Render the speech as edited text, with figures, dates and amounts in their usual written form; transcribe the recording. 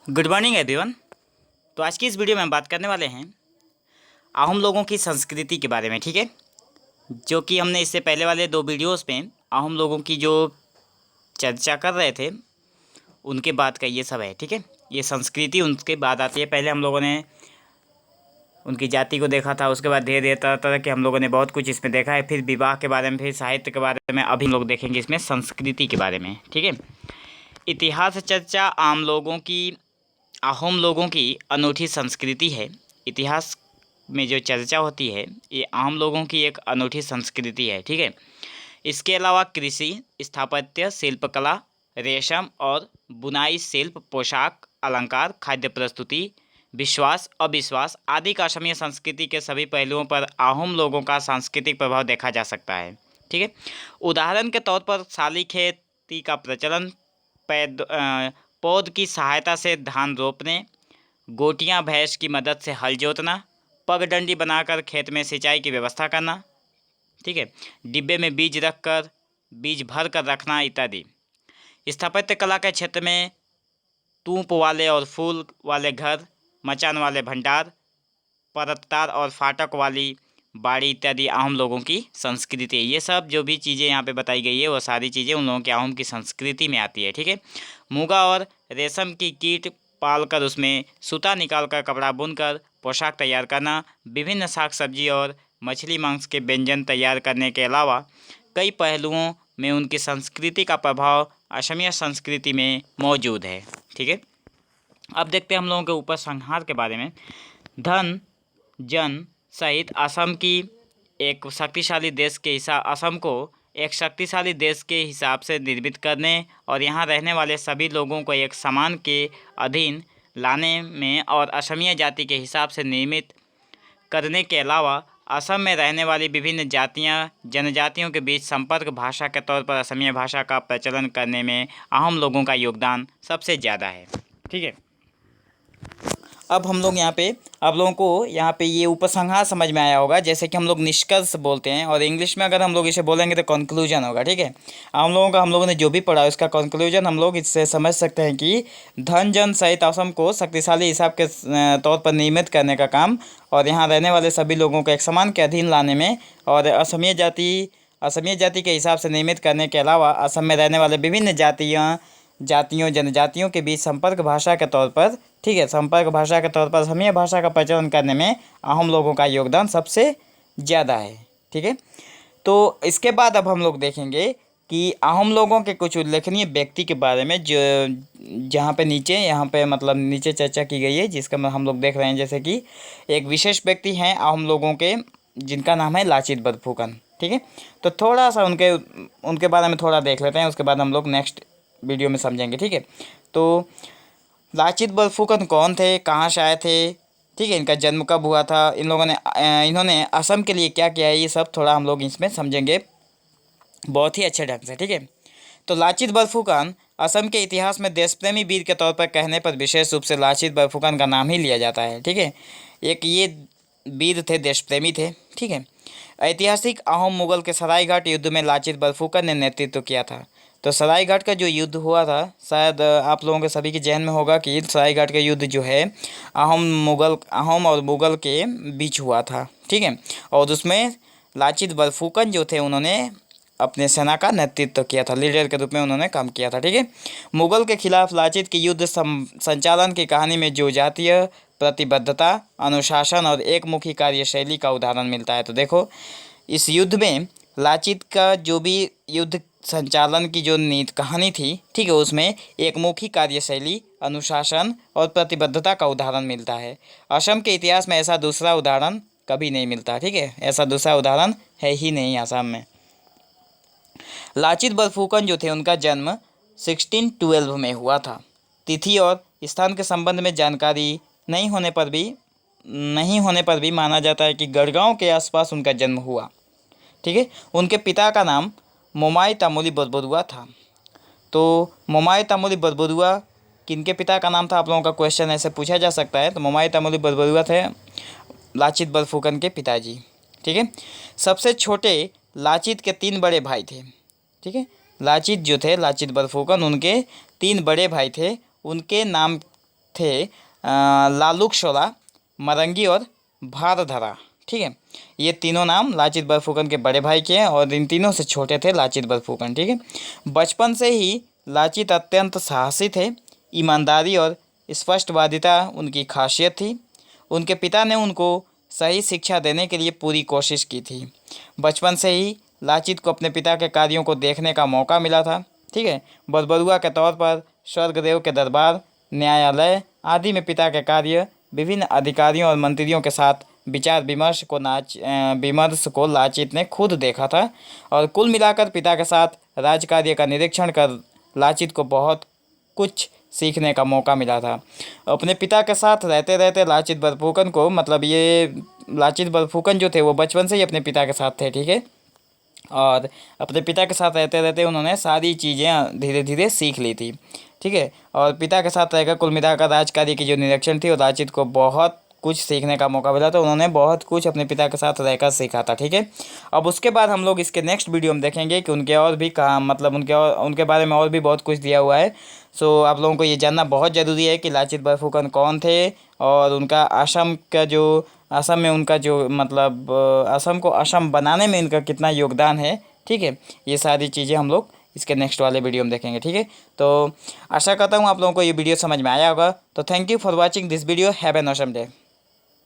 Good morning everyone. तो आज की इस वीडियो में हम बात करने वाले हैं अहोम लोगों की संस्कृति के बारे में। ठीक है, जो कि हमने इससे पहले वाले दो वीडियोस में अहोम लोगों की जो चर्चा कर रहे थे उनके बाद का ये सब है। ठीक है, ये संस्कृति उनके बाद आती है। पहले हम लोगों ने उनकी जाति को देखा था, उसके बाद धीरे धीरे तरह तरह के हम लोगों ने बहुत कुछ इसमें देखा है। फिर विवाह के बारे में, फिर साहित्य के बारे में, अभी हम लोग देखेंगे इसमें संस्कृति के बारे में। ठीक है, इतिहास चर्चा आम लोगों की अहोम लोगों की अनूठी संस्कृति है। इतिहास में जो चर्चा होती है ये अहोम लोगों की एक अनूठी संस्कृति है। ठीक है, इसके अलावा कृषि, स्थापत्य, शिल्पकला, रेशम और बुनाई शिल्प, पोशाक, अलंकार, खाद्य प्रस्तुति, विश्वास, अविश्वास आदि का असमिया संस्कृति के सभी पहलुओं पर अहोम लोगों का सांस्कृतिक प्रभाव देखा जा सकता है। ठीक है, उदाहरण के तौर पर शाली खेती का प्रचलन, पौध की सहायता से धान रोपने, गोटियां भैंस की मदद से हल जोतना, पगडंडी बनाकर खेत में सिंचाई की व्यवस्था करना, ठीक है, डिब्बे में बीज रखकर बीज भर कर रखना इत्यादि। स्थापत्य कला के क्षेत्र में तूप वाले और फूल वाले घर, मचान वाले भंडार, परतदार और फाटक वाली बाड़ी इत्यादि अहोम लोगों की संस्कृति है। ये सब जो भी चीज़ें यहाँ पे बताई गई है वो सारी चीज़ें उन लोगों के अहोम की संस्कृति में आती है। ठीक है, मूंगा और रेशम की कीट पालकर उसमें सूता निकालकर कपड़ा बुनकर पोशाक तैयार करना, विभिन्न साग सब्जी और मछली मांस के व्यंजन तैयार करने के अलावा कई पहलुओं में उनकी संस्कृति का प्रभाव असमिया संस्कृति में मौजूद है। ठीक है, अब देखते हैं हम लोगों के उपसंहार के बारे में। धन जन सहित असम की एक शक्तिशाली देश के हिसाब असम को एक शक्तिशाली देश के हिसाब से निर्मित करने और यहाँ रहने वाले सभी लोगों को एक समान के अधीन लाने में और असमिया जाति के हिसाब से निर्मित करने के अलावा असम में रहने वाली विभिन्न जातियाँ जनजातियों के बीच संपर्क भाषा के तौर पर असमिया भाषा का प्रचलन करने में अहोम लोगों का योगदान सबसे ज़्यादा है। ठीक है, अब हम लोग यहाँ पे आप लोगों को यहाँ पे ये उपसंहार समझ में आया होगा, जैसे कि हम लोग निष्कर्ष बोलते हैं और इंग्लिश में अगर हम लोग इसे बोलेंगे तो कंक्लूजन होगा। ठीक है, हम लोगों ने जो भी पढ़ा उसका कंक्लूजन हम लोग इससे समझ सकते हैं कि धन जन सहित असम को शक्तिशाली हिसाब के तौर पर नियमित करने का काम और यहाँ रहने वाले सभी लोगों को एक समान के अधीन लाने में और असमिया जाति के हिसाब से नियमित करने के अलावा असम में रहने वाले विभिन्न जातियों जनजातियों के बीच संपर्क भाषा के तौर पर, ठीक है, संपर्क भाषा के तौर पर असमिया भाषा का प्रचलन करने में अहोम लोगों का योगदान सबसे ज़्यादा है। ठीक है, तो इसके बाद अब हम लोग देखेंगे कि अहोम लोगों के कुछ उल्लेखनीय व्यक्ति के बारे में जो जहाँ पे नीचे यहाँ पे मतलब नीचे चर्चा की गई है, जिसका हम लोग देख रहे हैं। जैसे कि एक विशेष व्यक्ति हैं अहोम लोगों के जिनका नाम है लाचित बरफुकन। ठीक है, तो थोड़ा सा उनके बारे में थोड़ा देख लेते हैं, उसके बाद हम लोग नेक्स्ट वीडियो में समझेंगे। ठीक है, तो लाचित बरफुकन कौन थे, कहाँ से आए थे, ठीक है, इनका जन्म कब हुआ था, इन्होंने असम के लिए क्या किया है, ये सब थोड़ा हम लोग इसमें समझेंगे बहुत ही अच्छे ढंग से। ठीक है, तो लाचित बरफुकन असम के इतिहास में देशप्रेमी वीर के तौर पर कहने पर विशेष रूप से लाचित बरफुकन का नाम ही लिया जाता है। ठीक है, एक ये वीर थे, देशप्रेमी थे। ठीक है, ऐतिहासिक अहोम मुगल के सरायघाट युद्ध में लाचित बरफुकन ने नेतृत्व किया था। तो सरायघाट का जो युद्ध हुआ था, शायद आप लोगों के सभी के जहन में होगा कि सरायघाट का युद्ध जो है अहोम और मुगल के बीच हुआ था। ठीक है, और उसमें लाचित बरफुकन जो थे उन्होंने अपने सेना का नेतृत्व किया था, लीडर के रूप में उन्होंने काम किया था। ठीक है, मुगल के खिलाफ लाचित के युद्ध संचालन की कहानी में जो जातीय प्रतिबद्धता, अनुशासन और एकमुखी कार्यशैली का उदाहरण मिलता है। तो देखो, इस युद्ध में लाचित का जो भी युद्ध संचालन की जो कहानी थी, ठीक है, उसमें एकमुखी कार्यशैली, अनुशासन और प्रतिबद्धता का उदाहरण मिलता है। असम के इतिहास में ऐसा दूसरा उदाहरण कभी नहीं मिलता। ठीक है, ऐसा दूसरा उदाहरण है ही नहीं असम में। लाचित बरफुकन जो थे उनका जन्म 1612 में हुआ था। तिथि और स्थान के संबंध में जानकारी नहीं होने पर भी माना जाता है कि गढ़गांव के आसपास उनका जन्म हुआ। ठीक है, उनके पिता का नाम मोमाई तामुली बरबरुआ था। तो मोमाई तामुली बरबरुआ किनके पिता का नाम था, आप लोगों का क्वेश्चन ऐसे पूछा जा सकता है। तो मोमाई तामुली बरबरुआ थे लाचित बरफुकन के पिताजी। ठीक है, सबसे छोटे लाचित के 3 बड़े भाई थे। ठीक है, लाचित जो थे, लाचित बरफुकन, उनके 3 बड़े भाई थे। उनके नाम थे लालुक शोला, मरंगी और भारधरा। ठीक है, ये तीनों नाम लाचित बरफुकन के बड़े भाई के हैं और इन तीनों से छोटे थे लाचित बरफुकन। ठीक है, बचपन से ही लाचित अत्यंत साहसी थे। ईमानदारी और स्पष्टवादिता उनकी खासियत थी। उनके पिता ने उनको सही शिक्षा देने के लिए पूरी कोशिश की थी। बचपन से ही लाचित को अपने पिता के कार्यों को देखने का मौका मिला था। ठीक है, बरबरुआ के तौर पर स्वर्गदेव के दरबार, न्यायालय आदि में पिता के कार्य, विभिन्न अधिकारियों और मंत्रियों के साथ विचार विमर्श को लाचित ने खुद देखा था। और कुल मिलाकर पिता के साथ राजकार्य का निरीक्षण कर लाचित को बहुत कुछ सीखने का मौका मिला था। अपने पिता के साथ रहते रहते लाचित बरफुकन को, मतलब ये लाचित बरफुकन जो थे वो बचपन से ही अपने पिता के साथ थे। ठीक है, और अपने पिता के साथ रहते रहते उन्होंने सारी चीज़ें धीरे धीरे सीख ली थी। ठीक है, और पिता के साथ रहकर कुल मिलाकर राजकार्य की जो निरीक्षण थी और लाचित को बहुत कुछ सीखने का मौका मिला, तो उन्होंने बहुत कुछ अपने पिता के साथ रहकर सीखा था। ठीक है, अब उसके बाद हम लोग इसके नेक्स्ट वीडियो में देखेंगे कि उनके और भी कहा, मतलब उनके बारे में और भी बहुत कुछ दिया हुआ है। सो आप लोगों को ये जानना बहुत ज़रूरी है कि लाचित बरफुकन कौन थे और उनका असम में उनका जो मतलब असम को असम बनाने में इनका कितना योगदान है। ठीक है, ये सारी चीज़ें हम लोग इसके नेक्स्ट वाले वीडियो में देखेंगे। ठीक है, तो आशा करता हूँ आप लोगों को ये वीडियो समझ में आया होगा। तो thank you for watching this video. Have an awesome day.